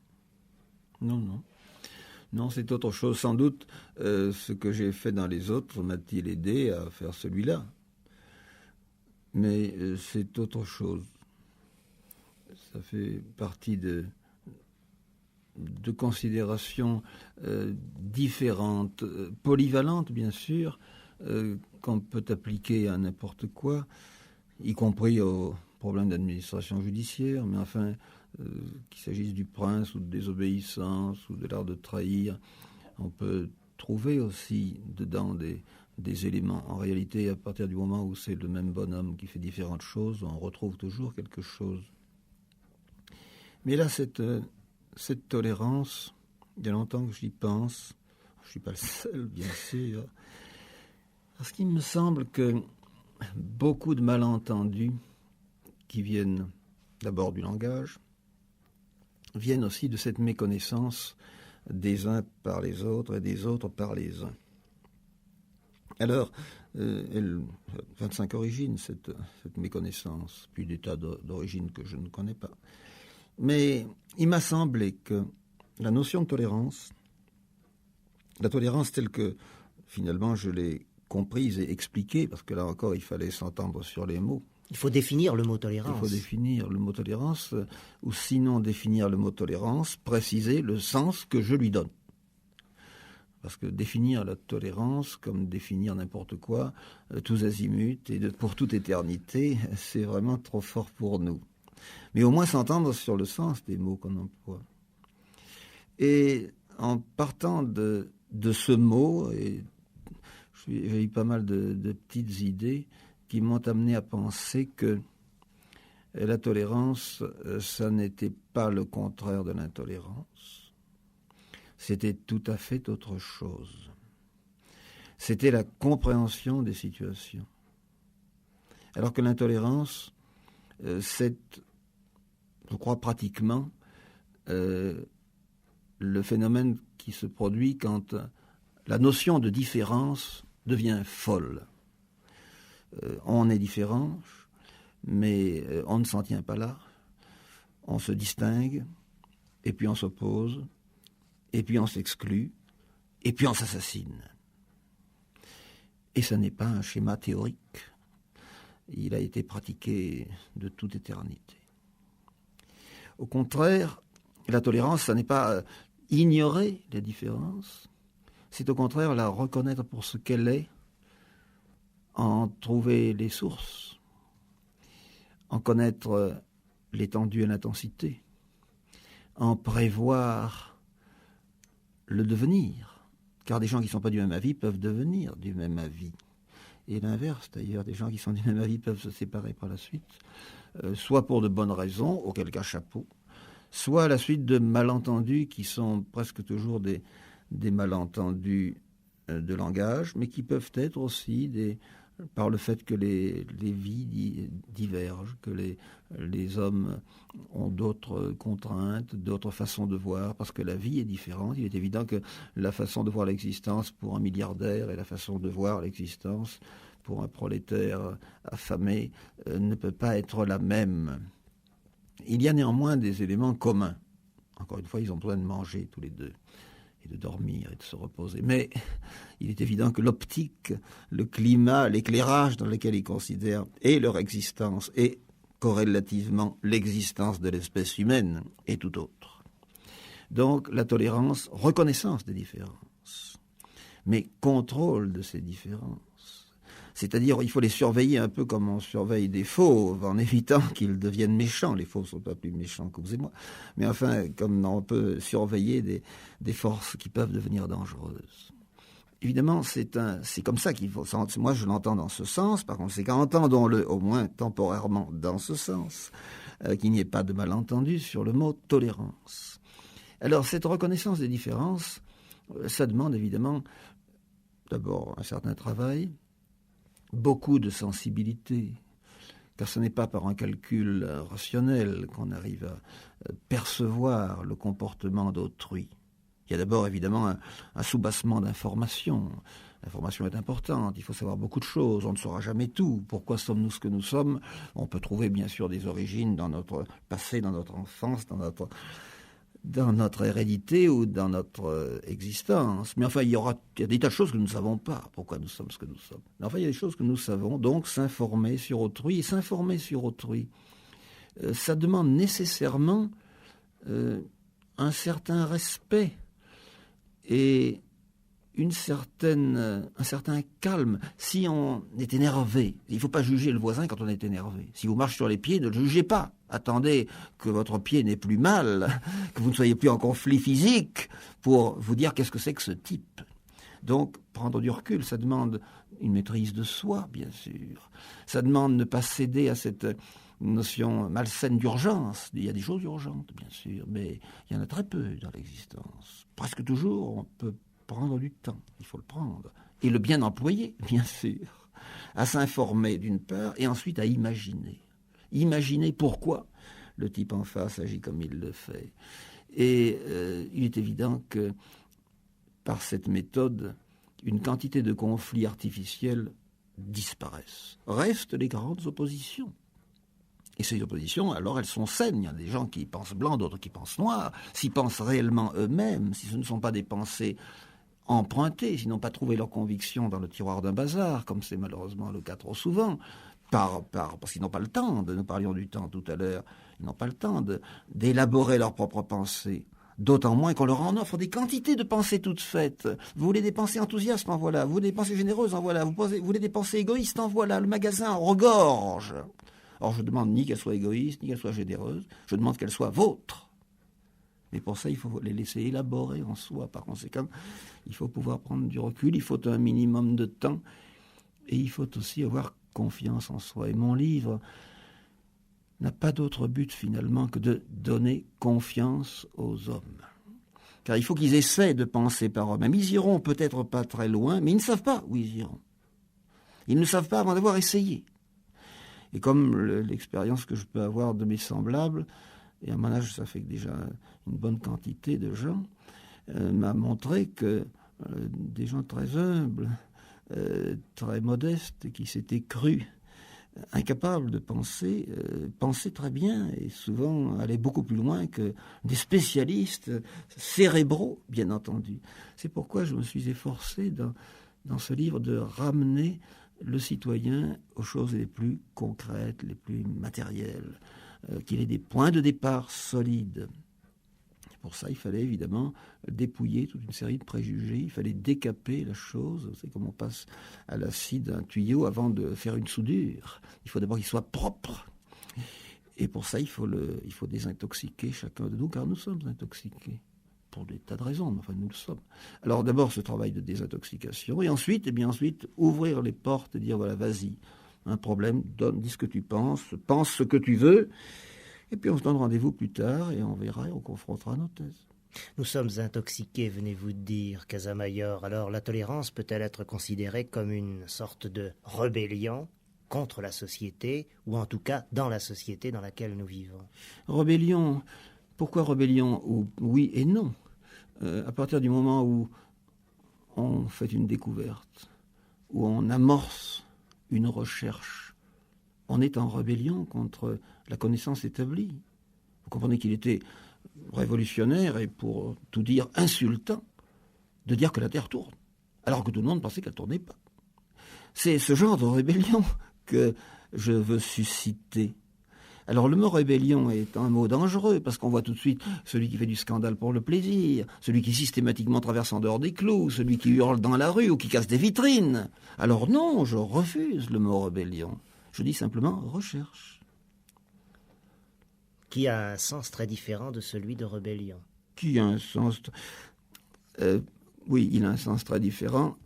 Non, c'est autre chose. Sans doute, ce que j'ai fait dans les autres m'a-t-il aidé à faire celui-là. Mais c'est autre chose. Ça fait partie de considérations différentes, polyvalentes bien sûr, qu'on peut appliquer à n'importe quoi, y compris aux problèmes d'administration judiciaire, mais enfin, qu'il s'agisse du prince ou de désobéissance ou de l'art de trahir, on peut trouver aussi dedans des éléments. En réalité, à partir du moment où c'est le même bonhomme qui fait différentes choses, on retrouve toujours quelque chose. Mais là, cette cette tolérance, il y a longtemps que j'y pense, je ne suis pas le seul, bien sûr, parce qu'il me semble que beaucoup de malentendus qui viennent d'abord du langage, viennent aussi de cette méconnaissance des uns par les autres et des autres par les uns. Alors, elle a 25 origines, cette méconnaissance, puis des tas d'origines que je ne connais pas. Mais il m'a semblé que la notion de tolérance, la tolérance telle que finalement je l'ai comprise et expliquée, parce que là encore il fallait s'entendre sur les mots. Il faut définir le mot tolérance. Il faut définir le mot tolérance, ou sinon définir le mot tolérance, préciser le sens que je lui donne. Parce que définir la tolérance comme définir n'importe quoi, tous azimuts et pour toute éternité, c'est vraiment trop fort pour nous. Mais au moins s'entendre sur le sens des mots qu'on emploie. Et en partant de ce mot, et j'ai eu pas mal de petites idées qui m'ont amené à penser que la tolérance, ça n'était pas le contraire de l'intolérance. C'était tout à fait autre chose. C'était la compréhension des situations. Alors que l'intolérance, c'est, je crois pratiquement, le phénomène qui se produit quand la notion de différence devient folle. On est différent, mais on ne s'en tient pas là. On se distingue, et puis on s'oppose, et puis on s'exclut, et puis on s'assassine. Et ce n'est pas un schéma théorique. Il a été pratiqué de toute éternité. Au contraire, la tolérance, ce n'est pas ignorer les différences, c'est au contraire la reconnaître pour ce qu'elle est, en trouver les sources, en connaître l'étendue et l'intensité, en prévoir le devenir, car des gens qui ne sont pas du même avis peuvent devenir du même avis. Et l'inverse d'ailleurs, des gens qui sont du même avis peuvent se séparer par la suite, soit pour de bonnes raisons, auquel cas chapeau, soit à la suite de malentendus qui sont presque toujours des malentendus de langage, mais qui peuvent être aussi par le fait que les vies divergent, que les hommes ont d'autres contraintes, d'autres façons de voir, parce que la vie est différente. Il est évident que la façon de voir l'existence pour un milliardaire et la façon de voir l'existence pour un prolétaire affamé ne peut pas être la même. Il y a néanmoins des éléments communs. Encore une fois, ils ont besoin de manger tous les deux, et de dormir et de se reposer. Mais il est évident que l'optique, le climat, l'éclairage dans lequel ils considèrent et leur existence et corrélativement l'existence de l'espèce humaine est tout autre. Donc la tolérance, reconnaissance des différences, mais contrôle de ces différences. C'est-à-dire, il faut les surveiller un peu comme on surveille des fauves, en évitant qu'ils deviennent méchants. Les fauves ne sont pas plus méchants que vous et moi. Mais enfin, comme on peut surveiller des forces qui peuvent devenir dangereuses. Évidemment, c'est comme ça qu'il faut. Moi, je l'entends dans ce sens. Par conséquent, entendons-le au moins temporairement dans ce sens, qu'il n'y ait pas de malentendu sur le mot tolérance. Alors, cette reconnaissance des différences, ça demande évidemment d'abord un certain travail, beaucoup de sensibilité, car ce n'est pas par un calcul rationnel qu'on arrive à percevoir le comportement d'autrui. Il y a d'abord évidemment un soubassement d'informations. L'information est importante, il faut savoir beaucoup de choses, on ne saura jamais tout. Pourquoi sommes-nous ce que nous sommes? On peut trouver bien sûr des origines dans notre passé, dans notre enfance, dans notre hérédité ou dans notre existence. Mais enfin, il y a des tas de choses que nous ne savons pas, pourquoi nous sommes ce que nous sommes. Mais enfin, il y a des choses que nous savons, donc s'informer sur autrui. Et s'informer sur autrui, ça demande nécessairement un certain respect et un certain calme. Si on est énervé, il ne faut pas juger le voisin quand on est énervé. Si vous marchez sur les pieds, ne le jugez pas. Attendez que votre pied n'ait plus mal, que vous ne soyez plus en conflit physique pour vous dire qu'est-ce que c'est que ce type. Donc, prendre du recul, ça demande une maîtrise de soi, bien sûr. Ça demande de ne pas céder à cette notion malsaine d'urgence. Il y a des choses urgentes, bien sûr, mais il y en a très peu dans l'existence. Presque toujours, on peut prendre du temps, il faut le prendre. Et le bien employer, bien sûr, à s'informer d'une part, et ensuite à imaginer. Imaginer pourquoi le type en face agit comme il le fait. Et il est évident que par cette méthode, une quantité de conflits artificiels disparaissent. Restent les grandes oppositions. Et ces oppositions, alors, elles sont saines. Il y a des gens qui pensent blanc, d'autres qui pensent noir. S'ils pensent réellement eux-mêmes, si ce ne sont pas des pensées empruntées, s'ils n'ont pas trouvé leur conviction dans le tiroir d'un bazar, comme c'est malheureusement le cas trop souvent, parce qu'ils n'ont pas le temps, nous parlions du temps tout à l'heure, ils n'ont pas le temps d'élaborer leurs propres pensées. D'autant moins qu'on leur en offre des quantités de pensées toutes faites. Vous voulez des pensées enthousiastes, en voilà. Vous voulez des pensées généreuses, en voilà. Vous voulez des pensées égoïstes, en voilà. Le magasin regorge. Or, je ne demande ni qu'elles soient égoïstes, ni qu'elles soient généreuses. Je demande qu'elles soient vôtres. Mais pour ça, il faut les laisser élaborer en soi. Par conséquent, il faut pouvoir prendre du recul. Il faut un minimum de temps. Et il faut aussi avoir confiance en soi. Et mon livre n'a pas d'autre but finalement que de donner confiance aux hommes. Car il faut qu'ils essaient de penser par eux-mêmes. Ils iront peut-être pas très loin, mais ils ne savent pas où ils iront. Ils ne savent pas avant d'avoir essayé. Et comme l'expérience que je peux avoir de mes semblables, et à mon âge ça fait déjà une bonne quantité de gens, m'a montré que des gens très humbles, très modestes, qui s'étaient crus incapables de penser, pensaient très bien et souvent allaient beaucoup plus loin que des spécialistes cérébraux, bien entendu. C'est pourquoi je me suis efforcé dans ce livre de ramener le citoyen aux choses les plus concrètes, les plus matérielles, qu'il ait des points de départ solides. Pour ça, il fallait évidemment dépouiller toute une série de préjugés, il fallait décaper la chose. C'est comme on passe à l'acide d'un tuyau avant de faire une soudure. Il faut d'abord qu'il soit propre. Et pour ça, il faut désintoxiquer chacun de nous, car nous sommes intoxiqués. Pour des tas de raisons, mais enfin nous le sommes. Alors d'abord ce travail de désintoxication, et ensuite, ouvrir les portes et dire voilà, vas-y, un problème, dis ce que tu penses, pense ce que tu veux, et puis on se donne rendez-vous plus tard et on verra et on confrontera nos thèses. Nous sommes intoxiqués, venez-vous de dire, Casamayor. Alors la tolérance peut-elle être considérée comme une sorte de rébellion contre la société, ou en tout cas dans la société dans laquelle nous vivons? Rébellion, pourquoi rébellion? Oui et non. À partir du moment où on fait une découverte, où on amorce une recherche, on est en rébellion contre la connaissance établie. Vous comprenez qu'il était révolutionnaire et, pour tout dire, insultant de dire que la Terre tourne, alors que tout le monde pensait qu'elle ne tournait pas. C'est ce genre de rébellion que je veux susciter. Alors le mot rébellion est un mot dangereux, parce qu'on voit tout de suite celui qui fait du scandale pour le plaisir, celui qui systématiquement traverse en dehors des clous, celui qui hurle dans la rue ou qui casse des vitrines. Alors non, je refuse le mot rébellion. Je dis simplement recherche. Qui a un sens très différent de celui de rébellion. Qui a un sens... oui, il a un sens très différent.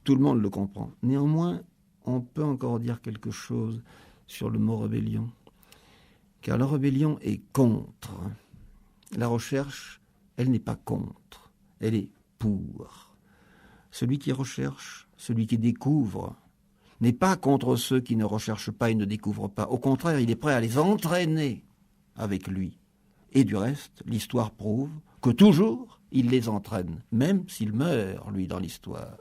Tout le monde le comprend. Néanmoins, on peut encore dire quelque chose sur le mot rébellion. Car la rébellion est contre. La recherche, elle n'est pas contre. Elle est pour. Celui qui recherche, celui qui découvre, n'est pas contre ceux qui ne recherchent pas et ne découvrent pas. Au contraire, il est prêt à les entraîner avec lui. Et du reste, l'histoire prouve que toujours, il les entraîne, même s'il meurt, lui, dans l'histoire.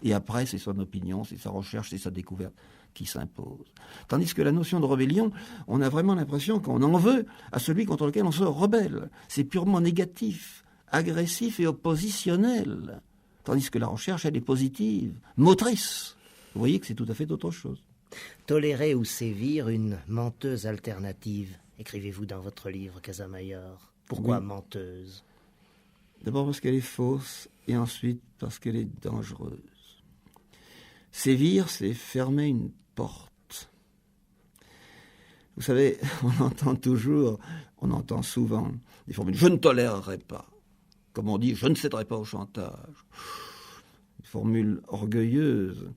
Et après, c'est son opinion, c'est sa recherche, c'est sa découverte qui s'impose. Tandis que la notion de rébellion, on a vraiment l'impression qu'on en veut à celui contre lequel on se rebelle. C'est purement négatif, agressif et oppositionnel. Tandis que la recherche, elle est positive, motrice. Vous voyez que c'est tout à fait autre chose. Tolérer ou sévir une menteuse alternative, écrivez-vous dans votre livre, Casamayor. Pourquoi menteuse? D'abord parce qu'elle est fausse, et ensuite parce qu'elle est dangereuse. Sévir, c'est fermer une porte. Vous savez, on entend souvent des formules « je ne tolérerai pas ». Comme on dit « je ne céderai pas au chantage ». Une formule orgueilleuse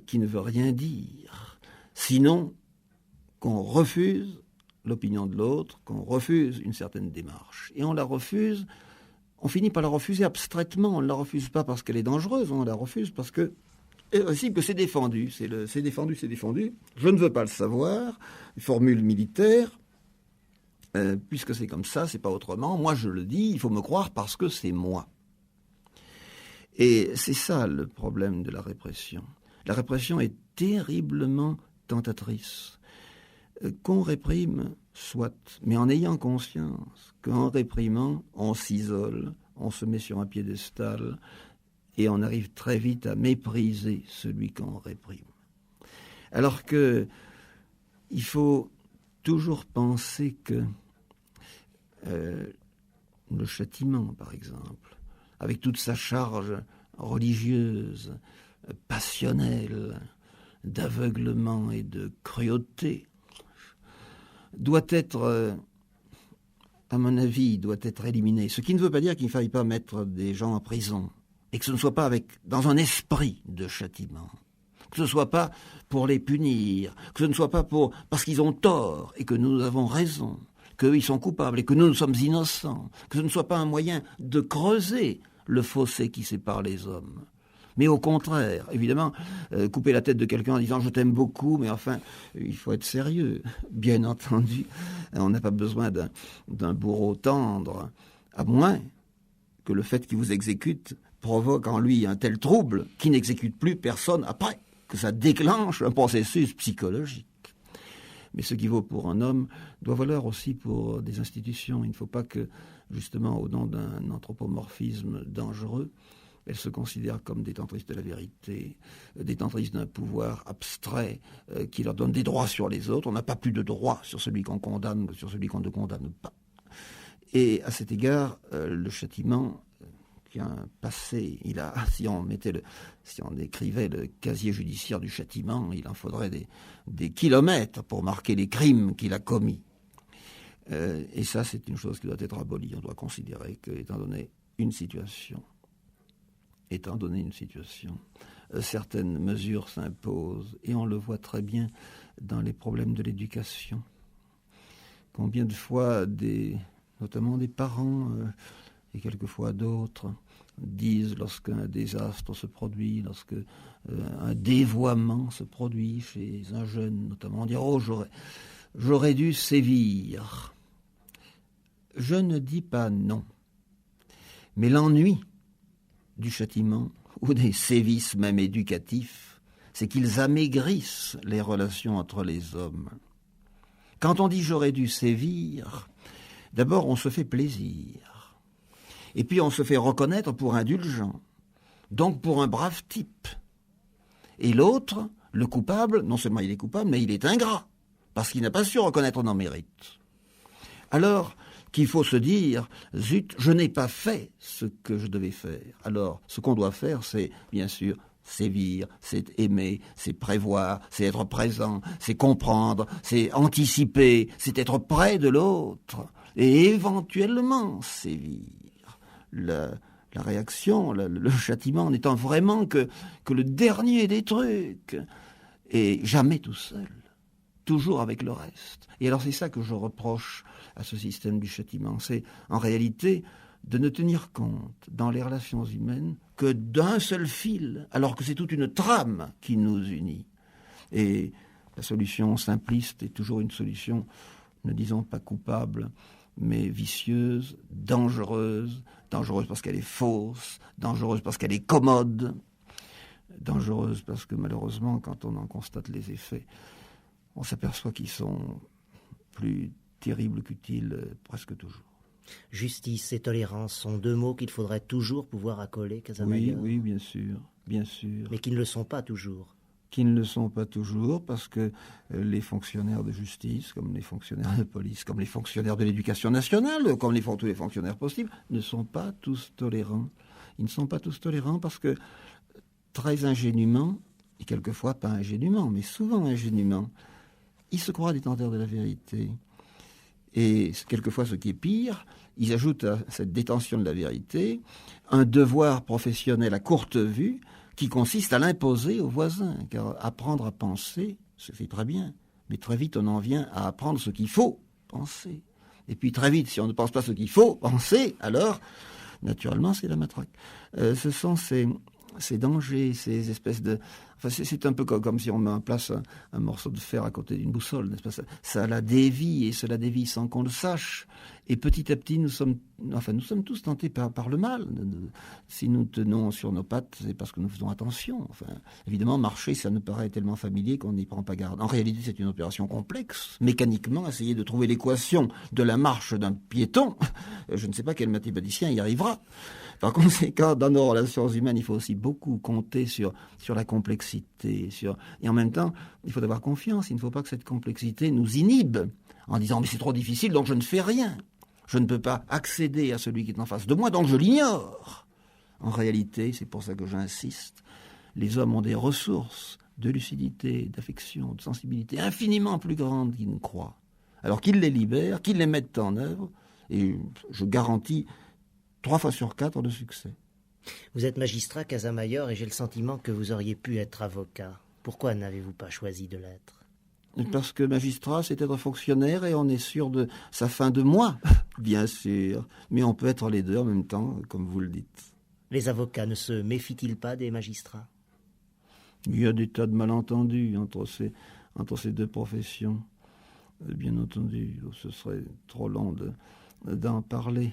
qui ne veut rien dire. Sinon, qu'on refuse l'opinion de l'autre, qu'on refuse une certaine démarche. Et on la refuse, on finit par la refuser abstraitement. On ne la refuse pas parce qu'elle est dangereuse, on la refuse parce que aussi que c'est défendu. C'est défendu, c'est défendu. Je ne veux pas le savoir. Formule militaire. Puisque c'est comme ça, c'est pas autrement. Moi, je le dis, il faut me croire parce que c'est moi. Et c'est ça le problème de la répression. La répression est terriblement tentatrice. Qu'on réprime, soit, mais en ayant conscience qu'en réprimant, on s'isole, on se met sur un piédestal et on arrive très vite à mépriser celui qu'on réprime. Alors que il faut toujours penser que le châtiment, par exemple, avec toute sa charge religieuse, passionnelle, d'aveuglement et de cruauté, doit être, à mon avis, doit être éliminé. Ce qui ne veut pas dire qu'il ne faille pas mettre des gens en prison, et que ce ne soit pas dans un esprit de châtiment, que ce ne soit pas pour les punir, que ce ne soit pas parce qu'ils ont tort et que nous avons raison, qu'eux ils sont coupables et que nous sommes innocents, que ce ne soit pas un moyen de creuser le fossé qui sépare les hommes. Mais au contraire, évidemment, couper la tête de quelqu'un en disant « je t'aime beaucoup », mais enfin, il faut être sérieux. Bien entendu, on n'a pas besoin d'un bourreau tendre, à moins que le fait qu'il vous exécute provoque en lui un tel trouble qu'il n'exécute plus personne après, que ça déclenche un processus psychologique. Mais ce qui vaut pour un homme doit valoir aussi pour des institutions. Il ne faut pas que, justement, au nom d'un anthropomorphisme dangereux, elles se considèrent comme détentrices de la vérité, détentrices d'un pouvoir abstrait qui leur donne des droits sur les autres. On n'a pas plus de droits sur celui qu'on condamne que sur celui qu'on ne condamne pas. Et à cet égard, le châtiment, qui a un passé, si on écrivait le casier judiciaire du châtiment, il en faudrait des kilomètres pour marquer les crimes qu'il a commis. Et ça, c'est une chose qui doit être abolie. On doit considérer que, étant donné une situation, certaines mesures s'imposent. Et on le voit très bien dans les problèmes de l'éducation. Combien de fois, notamment des parents et quelquefois d'autres, disent lorsqu'un désastre se produit, lorsque un dévoiement se produit chez un jeune, notamment, on dit « oh, j'aurais dû sévir ». Je ne dis pas non. Mais l'ennui du châtiment, ou des sévices même éducatifs, c'est qu'ils amaigrissent les relations entre les hommes. Quand on dit « j'aurais dû sévir », d'abord on se fait plaisir. Et puis on se fait reconnaître pour indulgent, donc pour un brave type. Et l'autre, le coupable, non seulement il est coupable, mais il est ingrat, parce qu'il n'a pas su reconnaître nos mérites. Alors qu'il faut se dire, zut, je n'ai pas fait ce que je devais faire. Alors, ce qu'on doit faire, c'est, bien sûr, sévir, c'est aimer, c'est prévoir, c'est être présent, c'est comprendre, c'est anticiper, c'est être près de l'autre, et éventuellement sévir. La réaction, le châtiment n'étant vraiment que le dernier des trucs, et jamais tout seul, toujours avec le reste. Et alors c'est ça que je reproche à ce système du châtiment, c'est en réalité de ne tenir compte dans les relations humaines que d'un seul fil, alors que c'est toute une trame qui nous unit. Et la solution simpliste est toujours une solution, ne disons pas coupable, mais vicieuse, dangereuse parce qu'elle est fausse, dangereuse parce qu'elle est commode, dangereuse parce que malheureusement, quand on en constate les effets, on s'aperçoit qu'ils sont plus terribles qu'utiles presque toujours. Justice et tolérance sont deux mots qu'il faudrait toujours pouvoir accoler, Casamayor. Oui, bien sûr. Mais qui ne le sont pas toujours. Qui ne le sont pas toujours, parce que les fonctionnaires de justice, comme les fonctionnaires de police, comme les fonctionnaires de l'éducation nationale, comme tous les fonctionnaires possibles, ne sont pas tous tolérants. Ils ne sont pas tous tolérants parce que, très ingénument, et quelquefois pas ingénument, mais souvent ingénument, ils se croient détenteurs de la vérité. Et quelquefois, ce qui est pire, ils ajoutent à cette détention de la vérité un devoir professionnel à courte vue qui consiste à l'imposer aux voisins. Car apprendre à penser, c'est très bien, Mais très vite, on en vient à apprendre ce qu'il faut penser. Et puis très vite, si on ne pense pas ce qu'il faut penser, alors, naturellement, c'est la matraque. Ce sont ces dangers, ces espèces de... Enfin, c'est un peu comme si on met en place un morceau de fer à côté d'une boussole, n'est-ce pas ? Ça la dévie, et cela dévie sans qu'on le sache. Et petit à petit, nous sommes tous tentés par le mal. Si nous tenons sur nos pattes, c'est parce que nous faisons attention. Enfin, évidemment, marcher, ça nous paraît tellement familier qu'on n'y prend pas garde. En réalité, c'est une opération complexe. Mécaniquement, essayer de trouver l'équation de la marche d'un piéton, je ne sais pas quel mathématicien y arrivera. Par conséquent, dans nos relations humaines, il faut aussi beaucoup compter sur la complexité. Et en même temps, il faut avoir confiance. Il ne faut pas que cette complexité nous inhibe en disant « mais c'est trop difficile, donc je ne fais rien ». Je ne peux pas accéder à celui qui est en face de moi, donc je l'ignore. En réalité, c'est pour ça que j'insiste, les hommes ont des ressources de lucidité, d'affection, de sensibilité infiniment plus grandes qu'ils ne croient. Alors qu'ils les libèrent, qu'ils les mettent en œuvre, et je garantis 3 fois sur 4 de succès. Vous êtes magistrat, Casamayor, et j'ai le sentiment que vous auriez pu être avocat. Pourquoi n'avez-vous pas choisi de l'être ? Parce que magistrat, c'est être fonctionnaire et on est sûr de sa fin de mois, bien sûr. Mais on peut être les deux en même temps, comme vous le dites. Les avocats ne se méfient-ils pas des magistrats ? Il y a des tas de malentendus entre ces deux professions. Bien entendu, ce serait trop long d'en parler.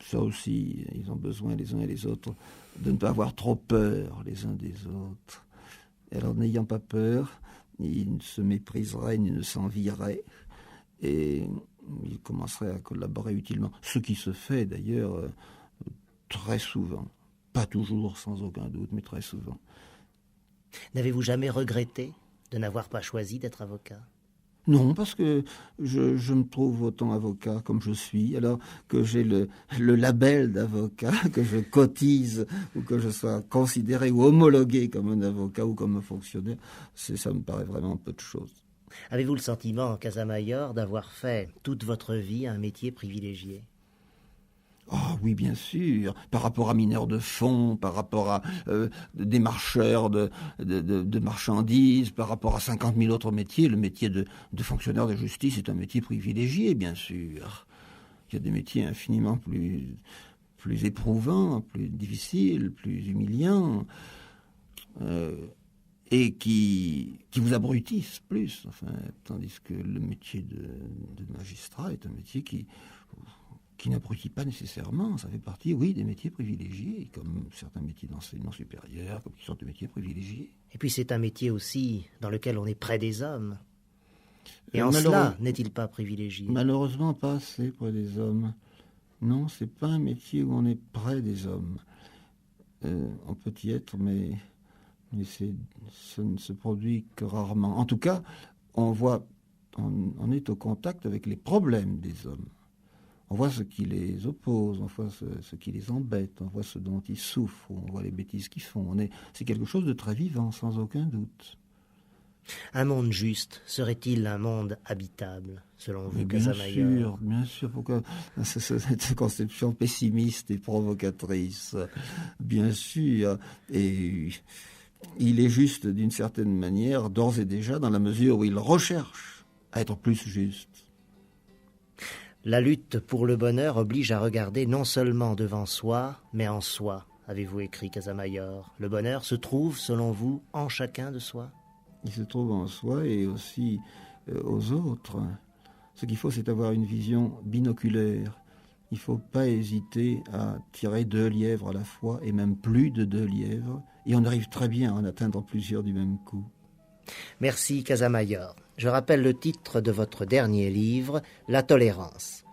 Ça aussi, ils ont besoin les uns et les autres de ne pas avoir trop peur les uns des autres. Et alors, n'ayant pas peur, ils se mépriseraient, ils ne s'envieraient, et ils commenceraient à collaborer utilement. Ce qui se fait d'ailleurs très souvent. Pas toujours, sans aucun doute, mais très souvent. N'avez-vous jamais regretté de n'avoir pas choisi d'être avocat ? Non, parce que je me trouve autant avocat comme je suis, alors que j'ai le label d'avocat, que je cotise ou que je sois considéré ou homologué comme un avocat ou comme un fonctionnaire, ça me paraît vraiment peu de choses. Avez-vous le sentiment, Casamayor, d'avoir fait toute votre vie un métier privilégié ? Oh oui, bien sûr, par rapport à mineurs de fonds, par rapport à des marcheurs de marchandises, par rapport à 50 000 autres métiers, le métier de fonctionnaire de justice est un métier privilégié, bien sûr. Il y a des métiers infiniment plus éprouvants, plus difficiles, plus humiliants, et qui vous abrutissent plus. Enfin, tandis que le métier de magistrat est un métier qui n'abrutit pas nécessairement. Ça fait partie, oui, des métiers privilégiés, comme certains métiers d'enseignement supérieur, comme qui sont des métiers privilégiés. Et puis c'est un métier aussi dans lequel on est près des hommes. Et en cela, n'est-il pas privilégié ? Malheureusement, pas assez près des hommes. Non, c'est pas un métier où on est près des hommes. On peut y être, mais ça ne se produit que rarement. En tout cas, on est au contact avec les problèmes des hommes. On voit ce qui les oppose, on voit ce qui les embête, on voit ce dont ils souffrent, on voit les bêtises qu'ils font. C'est quelque chose de très vivant, sans aucun doute. Un monde juste, serait-il un monde habitable, selon vous, Casamayor ? Bien sûr. Pourquoi cette conception pessimiste et provocatrice ? Bien sûr. Et il est juste, d'une certaine manière, d'ores et déjà, dans la mesure où il recherche à être plus juste. La lutte pour le bonheur oblige à regarder non seulement devant soi, mais en soi, avez-vous écrit, Casamayor. Le bonheur se trouve, selon vous, en chacun de soi ? Il se trouve en soi et aussi aux autres. Ce qu'il faut, c'est avoir une vision binoculaire. Il ne faut pas hésiter à tirer 2 lièvres à la fois, et même plus de 2 lièvres. Et on arrive très bien à en atteindre plusieurs du même coup. Merci, Casamayor. Je rappelle le titre de votre dernier livre, La tolérance.